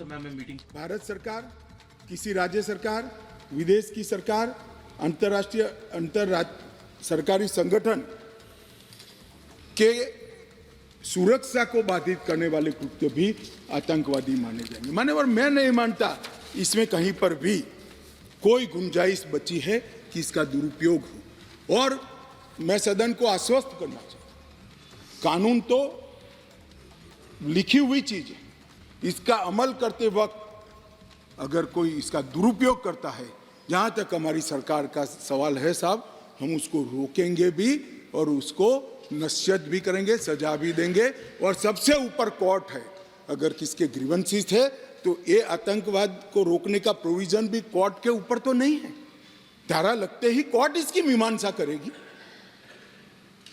समय में मीटिंग। भारत सरकार, किसी राज्य सरकार, विदेश की सरकार, अंतर्राष्ट्रीय सरकारी संगठन के सुरक्षा को बाधित करने वाले कृत्य भी आतंकवादी माने जाएंगे। मान्यवर, मैं नहीं मानता इसमें कहीं पर भी कोई गुंजाइश बची है कि इसका दुरुपयोग हो। और मैं सदन को आश्वस्त करना चाहता हूं, कानून तो लिखी हुई चीज है, इसका अमल करते वक्त अगर कोई इसका दुरुपयोग करता है, जहां तक हमारी सरकार का सवाल है साहब, हम उसको रोकेंगे भी और उसको नसीहत भी करेंगे, सजा भी देंगे। और सबसे ऊपर कोर्ट है। अगर किसके ग्रीवेंसेस है तो ये आतंकवाद को रोकने का प्रोविजन भी कोर्ट के ऊपर तो नहीं है। धारा लगते ही कोर्ट इसकी मीमांसा करेगी,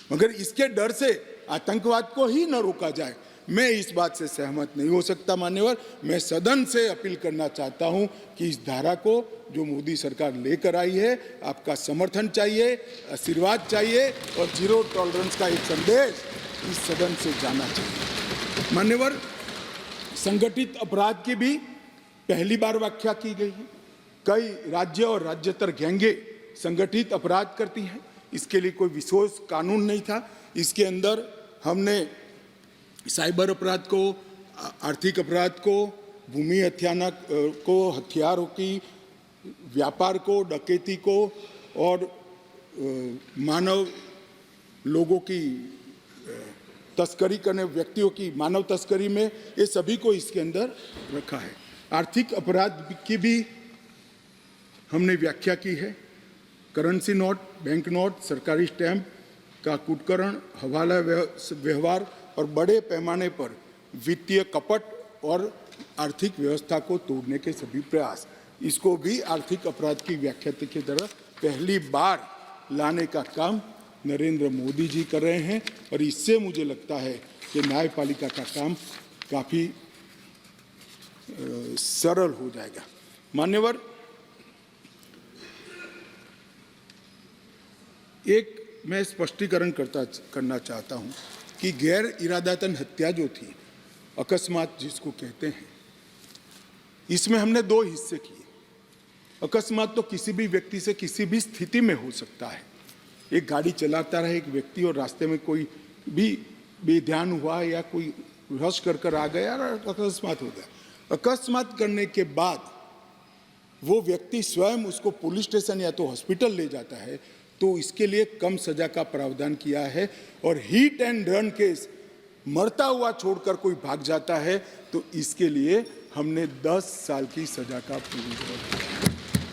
मगर इसके डर से आतंकवाद को ही न रोका जाए, मैं इस बात से सहमत नहीं हो सकता। मान्यवर, मैं सदन से अपील करना चाहता हूं कि इस धारा को जो मोदी सरकार लेकर आई है, आपका समर्थन चाहिए, आशीर्वाद चाहिए और जीरो टॉलरेंस का एक संदेश इस सदन से जाना चाहिए। मान्यवर, संगठित अपराध की भी पहली बार व्याख्या की गई है। कई राज्य और राज्यतर गैंगे संगठित अपराध करती हैं, इसके लिए कोई विशेष कानून नहीं था। इसके अंदर हमने साइबर अपराध को, आर्थिक अपराध को, भूमि हत्याना को, हथियारों की व्यापार को, डकैती को और मानव लोगों की तस्करी करने व्यक्तियों की मानव तस्करी में, ये सभी को इसके अंदर रखा है। आर्थिक अपराध की भी हमने व्याख्या की है। करेंसी नोट, बैंक नोट, सरकारी स्टैंप का कुटकरण, हवाला व्यवहार और बड़े पैमाने पर वित्तीय कपट और आर्थिक व्यवस्था को तोड़ने के सभी प्रयास, इसको भी आर्थिक अपराध की व्याख्या की तरह पहली बार लाने का काम नरेंद्र मोदी जी कर रहे हैं। और इससे मुझे लगता है कि न्यायपालिका का काम काफ़ी सरल हो जाएगा। मान्यवर, एक मैं स्पष्टीकरण करना चाहता हूं कि गैर इरादतन हत्या जो थी, अकस्मात जिसको कहते हैं, इसमें हमने दो हिस्से किए। अकस्मात तो किसी भी व्यक्ति से किसी भी स्थिति में हो सकता है। एक गाड़ी चलाता रहे एक व्यक्ति और रास्ते में कोई भी बेध्यान हुआ या कोई रश कर आ गया और अकस्मात हो गया। अकस्मात करने के बाद वो व्यक्ति स्वयं उसको पुलिस स्टेशन या तो हॉस्पिटल ले जाता है, तो इसके लिए कम सजा का प्रावधान किया है। और हिट एंड रन केस, मरता हुआ छोड़कर कोई भाग जाता है, तो इसके लिए हमने 10 साल की सजा का प्रावधान किया है।